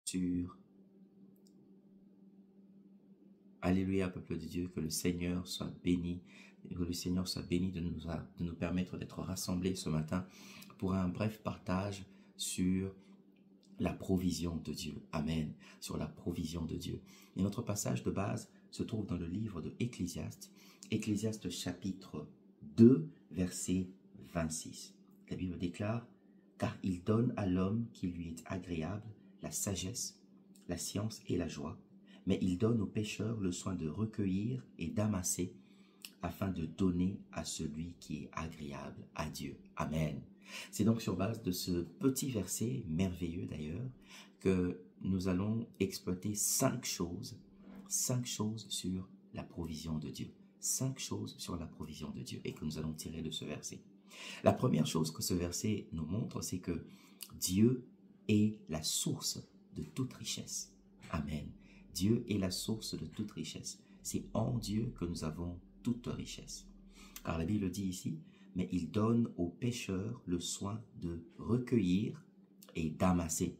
sur... Alléluia, peuple de Dieu, que le Seigneur soit béni, que le Seigneur soit béni de nous permettre d'être rassemblés ce matin pour un bref partage sur la provision de Dieu. Amen. Sur la provision de Dieu. Et notre passage de base se trouve dans le livre de Ecclésiaste, Ecclésiaste chapitre 2, verset 26. La Bible déclare: « Car il donne à l'homme qui lui est agréable la sagesse, la science et la joie. Mais il donne aux pécheurs le soin de recueillir et d'amasser afin de donner à celui qui est agréable à Dieu. » Amen. C'est donc sur base de ce petit verset, merveilleux d'ailleurs, que nous allons exploiter 5 choses sur la provision de Dieu. 5 choses sur la provision de Dieu et que nous allons tirer de ce verset. La première chose que ce verset nous montre, c'est que Dieu est la source de toute richesse. Amen. Dieu est la source de toute richesse. C'est en Dieu que nous avons toute richesse. Car la Bible dit ici, « Mais il donne aux pécheurs le soin de recueillir et d'amasser. »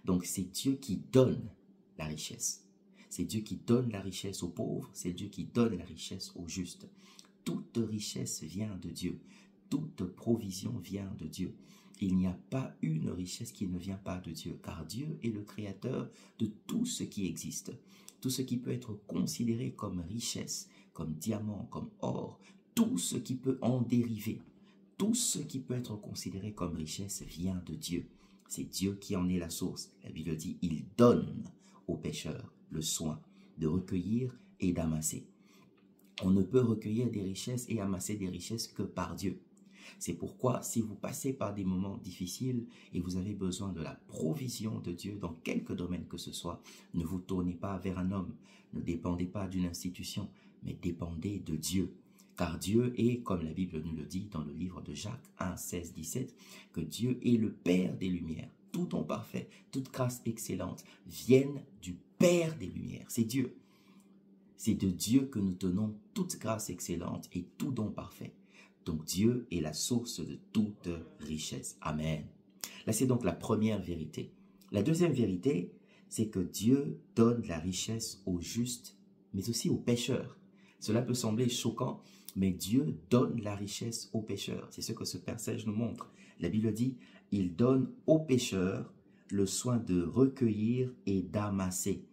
Donc c'est Dieu qui donne la richesse. C'est Dieu qui donne la richesse aux pauvres, c'est Dieu qui donne la richesse aux justes. Toute richesse vient de Dieu. Toute provision vient de Dieu. Il n'y a pas une richesse qui ne vient pas de Dieu, car Dieu est le créateur de tout ce qui existe. Tout ce qui peut être considéré comme richesse, comme diamant, comme or, tout ce qui peut en dériver, tout ce qui peut être considéré comme richesse vient de Dieu. C'est Dieu qui en est la source. La Bible dit, il donne aux pécheurs le soin de recueillir et d'amasser. On ne peut recueillir des richesses et amasser des richesses que par Dieu. C'est pourquoi, si vous passez par des moments difficiles et vous avez besoin de la provision de Dieu dans quelque domaine que ce soit, ne vous tournez pas vers un homme, ne dépendez pas d'une institution, mais dépendez de Dieu. Car Dieu est, comme la Bible nous le dit dans le livre de Jacques 1, 16, 17, que Dieu est le Père des Lumières. Tout don parfait, toute grâce excellente viennent du Père des Lumières. C'est Dieu. C'est de Dieu que nous tenons toute grâce excellente et tout don parfait. Donc Dieu est la source de toute richesse. Amen. Là, c'est donc la première vérité. La deuxième vérité, c'est que Dieu donne la richesse aux justes, mais aussi aux pécheurs. Cela peut sembler choquant, mais Dieu donne la richesse aux pécheurs. C'est ce que ce passage nous montre. La Bible dit, il donne aux pécheurs le soin de recueillir et d'amasser.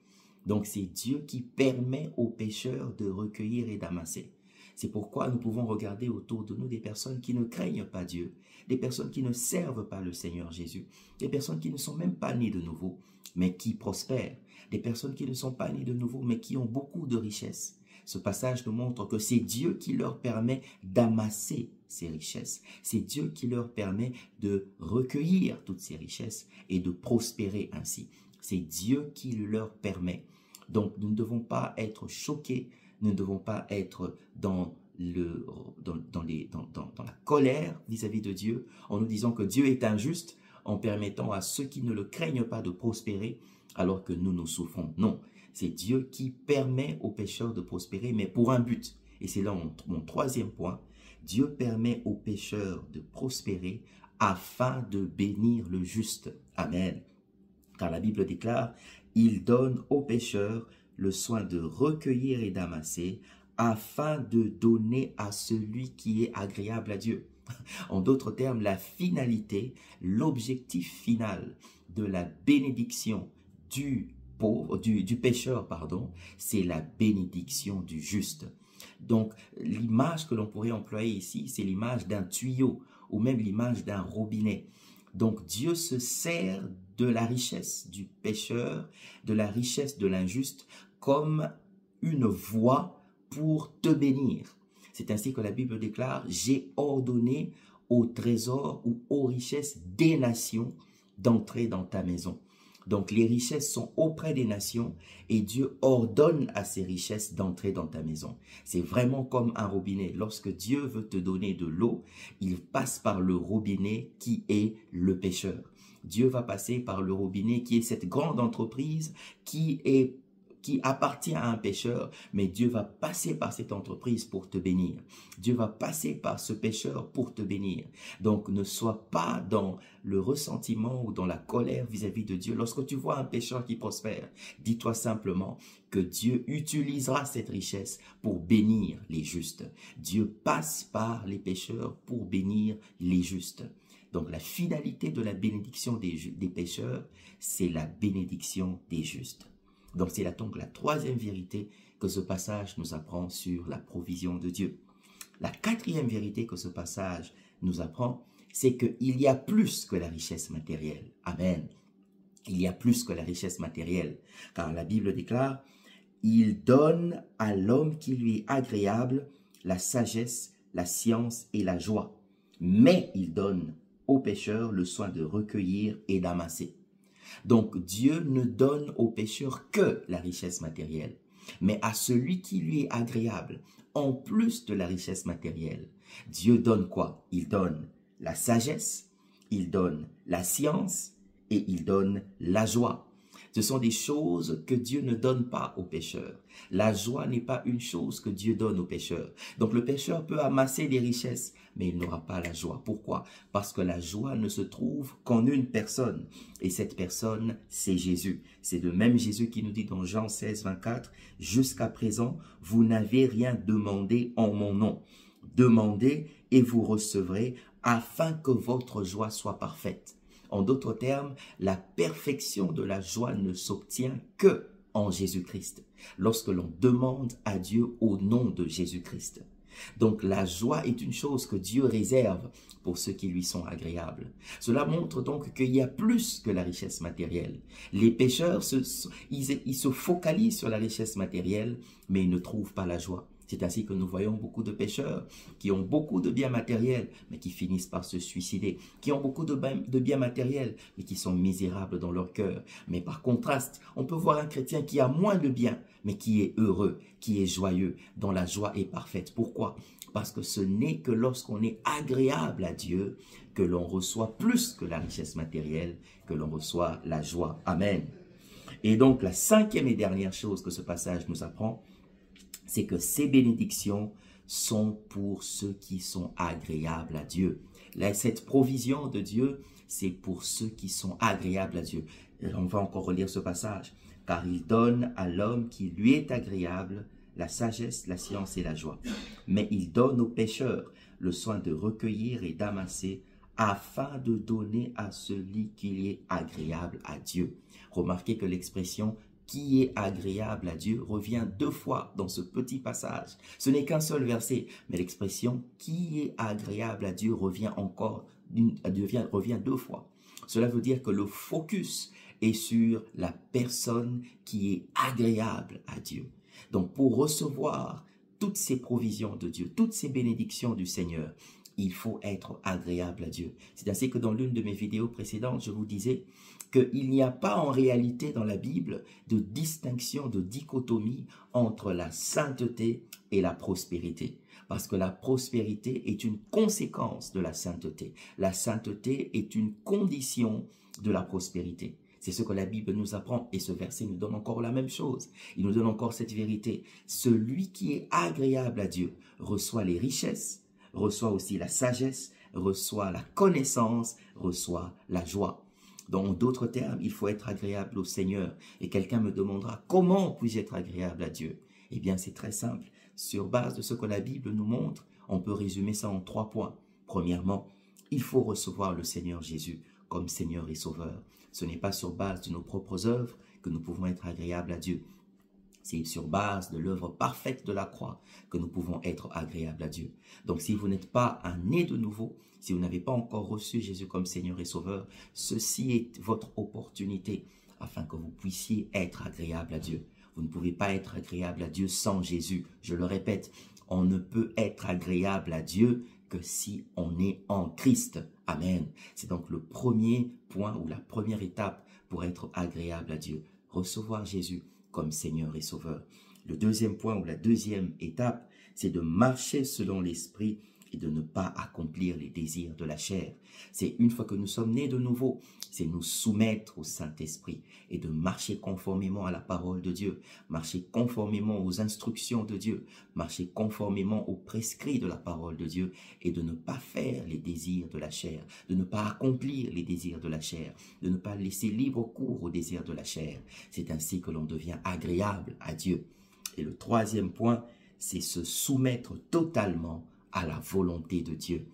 Donc c'est Dieu qui permet aux pécheurs de recueillir et d'amasser. C'est pourquoi nous pouvons regarder autour de nous des personnes qui ne craignent pas Dieu, des personnes qui ne servent pas le Seigneur Jésus, des personnes qui ne sont même pas nées de nouveau, mais qui prospèrent, des personnes qui ne sont pas nées de nouveau, mais qui ont beaucoup de richesses. Ce passage nous montre que c'est Dieu qui leur permet d'amasser ces richesses. C'est Dieu qui leur permet de recueillir toutes ces richesses et de prospérer ainsi. C'est Dieu qui leur permet. Donc nous ne devons pas être choqués, nous ne devons pas être dans la colère vis-à-vis de Dieu, en nous disant que Dieu est injuste, en permettant à ceux qui ne le craignent pas de prospérer, alors que nous souffrons. Non, c'est Dieu qui permet aux pécheurs de prospérer, mais pour un but. Et c'est là mon troisième point. Dieu permet aux pécheurs de prospérer afin de bénir le juste. Amen. Car la Bible déclare, il donne aux pécheurs le soin de recueillir et d'amasser afin de donner à celui qui est agréable à Dieu. En d'autres termes, la finalité, l'objectif final de la bénédiction du pécheur, c'est la bénédiction du juste. Donc, l'image que l'on pourrait employer ici, c'est l'image d'un tuyau ou même l'image d'un robinet. Donc, Dieu se sert de la richesse du pécheur, de la richesse de l'injuste, comme une voie pour te bénir. C'est ainsi que la Bible déclare, « J'ai ordonné au trésor ou aux richesses des nations d'entrer dans ta maison. » Donc, les richesses sont auprès des nations et Dieu ordonne à ces richesses d'entrer dans ta maison. C'est vraiment comme un robinet. Lorsque Dieu veut te donner de l'eau, il passe par le robinet qui est le pécheur. Dieu va passer par le robinet qui est cette grande entreprise qui qui appartient à un pécheur, mais Dieu va passer par cette entreprise pour te bénir. Dieu va passer par ce pécheur pour te bénir. Donc ne sois pas dans le ressentiment ou dans la colère vis-à-vis de Dieu. Lorsque tu vois un pécheur qui prospère, dis-toi simplement que Dieu utilisera cette richesse pour bénir les justes. Dieu passe par les pécheurs pour bénir les justes. Donc la finalité de la bénédiction des pécheurs, c'est la bénédiction des justes. Donc c'est donc la troisième vérité que ce passage nous apprend sur la provision de Dieu. La quatrième vérité que ce passage nous apprend, c'est qu'il y a plus que la richesse matérielle. Amen. Il y a plus que la richesse matérielle. Car la Bible déclare, il donne à l'homme qui lui est agréable la sagesse, la science et la joie. Mais il donne aux pécheurs le soin de recueillir et d'amasser. Donc Dieu ne donne aux pécheurs que la richesse matérielle, mais à celui qui lui est agréable, en plus de la richesse matérielle, Dieu donne quoi? Il donne la sagesse, il donne la science et il donne la joie. Ce sont des choses que Dieu ne donne pas aux pécheurs. La joie n'est pas une chose que Dieu donne aux pécheurs. Donc le pécheur peut amasser des richesses, mais il n'aura pas la joie. Pourquoi? Parce que la joie ne se trouve qu'en une personne. Et cette personne, c'est Jésus. C'est le même Jésus qui nous dit dans Jean 16, 24, « Jusqu'à présent, vous n'avez rien demandé en mon nom. Demandez et vous recevrez, afin que votre joie soit parfaite. » En d'autres termes, la perfection de la joie ne s'obtient que en Jésus-Christ, lorsque l'on demande à Dieu au nom de Jésus-Christ. Donc la joie est une chose que Dieu réserve pour ceux qui lui sont agréables. Cela montre donc qu'il y a plus que la richesse matérielle. Les pécheurs, ils se focalisent sur la richesse matérielle, mais ils ne trouvent pas la joie. C'est ainsi que nous voyons beaucoup de pécheurs qui ont beaucoup de biens matériels, mais qui finissent par se suicider, qui ont beaucoup de biens matériels, mais qui sont misérables dans leur cœur. Mais par contraste, on peut voir un chrétien qui a moins de biens, mais qui est heureux, qui est joyeux, dont la joie est parfaite. Pourquoi? Parce que ce n'est que lorsqu'on est agréable à Dieu que l'on reçoit plus que la richesse matérielle, que l'on reçoit la joie. Amen. Et donc la cinquième et dernière chose que ce passage nous apprend, c'est que ces bénédictions sont pour ceux qui sont agréables à Dieu. Là, cette provision de Dieu, c'est pour ceux qui sont agréables à Dieu. Et on va encore relire ce passage. Car il donne à l'homme qui lui est agréable la sagesse, la science et la joie. Mais il donne aux pécheurs le soin de recueillir et d'amasser afin de donner à celui qui est agréable à Dieu. Remarquez que l'expression qui est agréable à Dieu revient deux fois dans ce petit passage. Ce n'est qu'un seul verset, mais l'expression qui est agréable à Dieu revient deux fois. Cela veut dire que le focus est sur la personne qui est agréable à Dieu. Donc pour recevoir toutes ces provisions de Dieu, toutes ces bénédictions du Seigneur, il faut être agréable à Dieu. C'est ainsi que dans l'une de mes vidéos précédentes, je vous disais qu'il n'y a pas en réalité dans la Bible de distinction, de dichotomie entre la sainteté et la prospérité. Parce que la prospérité est une conséquence de la sainteté. La sainteté est une condition de la prospérité. C'est ce que la Bible nous apprend et ce verset nous donne encore la même chose. Il nous donne encore cette vérité. Celui qui est agréable à Dieu reçoit les richesses, reçoit aussi la sagesse, reçoit la connaissance, reçoit la joie. Dans d'autres termes, il faut être agréable au Seigneur. Et quelqu'un me demandera, comment puis-je être agréable à Dieu? Eh bien, c'est très simple. Sur base de ce que la Bible nous montre, on peut résumer ça en 3 points. Premièrement, il faut recevoir le Seigneur Jésus comme Seigneur et Sauveur. Ce n'est pas sur base de nos propres œuvres que nous pouvons être agréables à Dieu. C'est sur base de l'œuvre parfaite de la croix que nous pouvons être agréables à Dieu. Donc si vous n'êtes pas un né de nouveau, si vous n'avez pas encore reçu Jésus comme Seigneur et Sauveur, ceci est votre opportunité afin que vous puissiez être agréable à Dieu. Vous ne pouvez pas être agréable à Dieu sans Jésus. Je le répète, on ne peut être agréable à Dieu que si on est en Christ. Amen. C'est donc le premier point ou la première étape pour être agréable à Dieu. Recevoir Jésus comme Seigneur et Sauveur. Le deuxième point ou la deuxième étape, c'est de marcher selon l'Esprit et de ne pas accomplir les désirs de la chair. C'est une fois que nous sommes nés de nouveau, c'est nous soumettre au Saint-Esprit et de marcher conformément à la parole de Dieu, marcher conformément aux instructions de Dieu, marcher conformément aux prescrits de la parole de Dieu et de ne pas faire les désirs de la chair, de ne pas accomplir les désirs de la chair, de ne pas laisser libre cours aux désirs de la chair. C'est ainsi que l'on devient agréable à Dieu. Et le troisième point, c'est se soumettre totalement à la volonté de Dieu.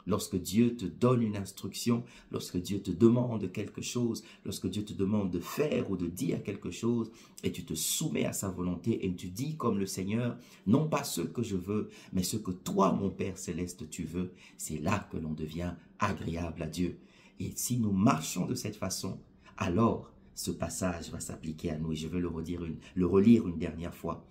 Lorsque Dieu te donne une instruction, lorsque Dieu te demande quelque chose, lorsque Dieu te demande de faire ou de dire quelque chose, et tu te soumets à sa volonté et tu dis comme le Seigneur, non pas ce que je veux, mais ce que toi, mon Père Céleste, tu veux, c'est là que l'on devient agréable à Dieu. Et si nous marchons de cette façon, alors ce passage va s'appliquer à nous. Et je veux le relire une dernière fois.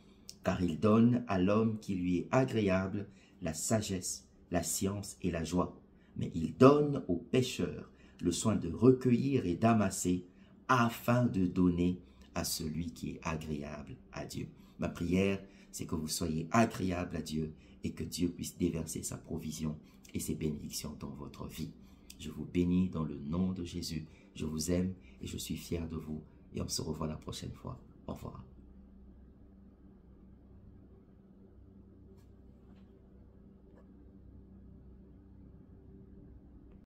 Car il donne à l'homme qui lui est agréable la sagesse, la science et la joie. Mais il donne aux pécheurs le soin de recueillir et d'amasser afin de donner à celui qui est agréable à Dieu. Ma prière, c'est que vous soyez agréable à Dieu et que Dieu puisse déverser sa provision et ses bénédictions dans votre vie. Je vous bénis dans le nom de Jésus. Je vous aime et je suis fier de vous. Et on se revoit la prochaine fois. Au revoir.